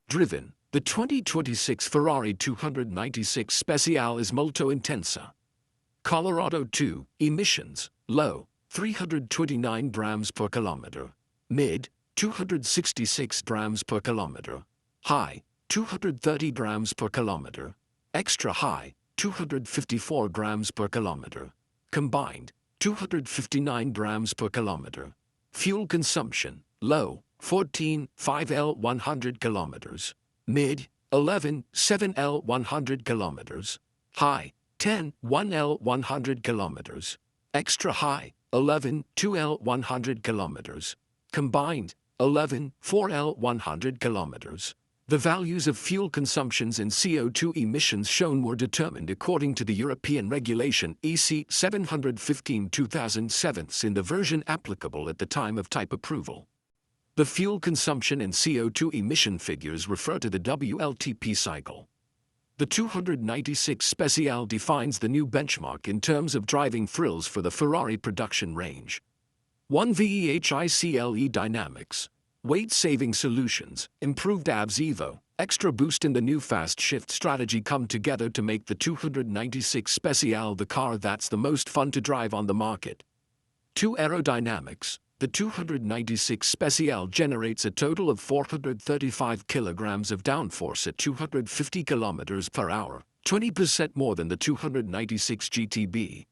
Driven, the 2026 Ferrari 296 Speciale is molto intensa. Colorado 2, emissions, low, 329 grams per kilometer. Mid, 266 grams per kilometer. High, 230 grams per kilometer. Extra high, 254 grams per kilometer. Combined, 259 grams per kilometer. Fuel consumption, low, 14.5 L 100 kilometers. Mid, 11.7 L 100 kilometers. High, 10.1 L 100 kilometers. Extra high, 11.2 L 100 kilometers. Combined, 11.4 L 100 kilometers. The values of fuel consumptions and CO2 emissions shown were determined according to the European Regulation EC 715/2007 in the version applicable at the time of type approval. The fuel consumption and CO2 emission figures refer to the WLTP cycle. The 296 Speciale defines the new benchmark in terms of driving thrills for the Ferrari production range. 1 VEHICLE dynamics, weight-saving solutions, improved ABS Evo, extra boost in the new fast shift strategy come together to make the 296 Speciale the car that's the most fun to drive on the market. 2 aerodynamics. The 296 Speciale generates a total of 435 kilograms of downforce at 250 kilometers per hour, 20% more than the 296 GTB.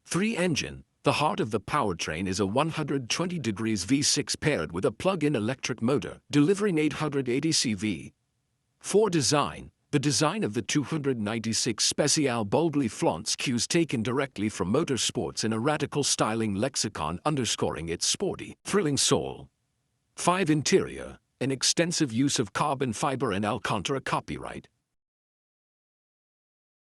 3 engine. The heart of the powertrain is a 120 degrees V6 paired with a plug-in electric motor, delivering 880 CV. 4 design. The design of the 296 Speciale boldly flaunts cues taken directly from motorsports in a radical styling lexicon underscoring its sporty, thrilling soul. 5 interior. An extensive use of carbon fiber and Alcantara copyright,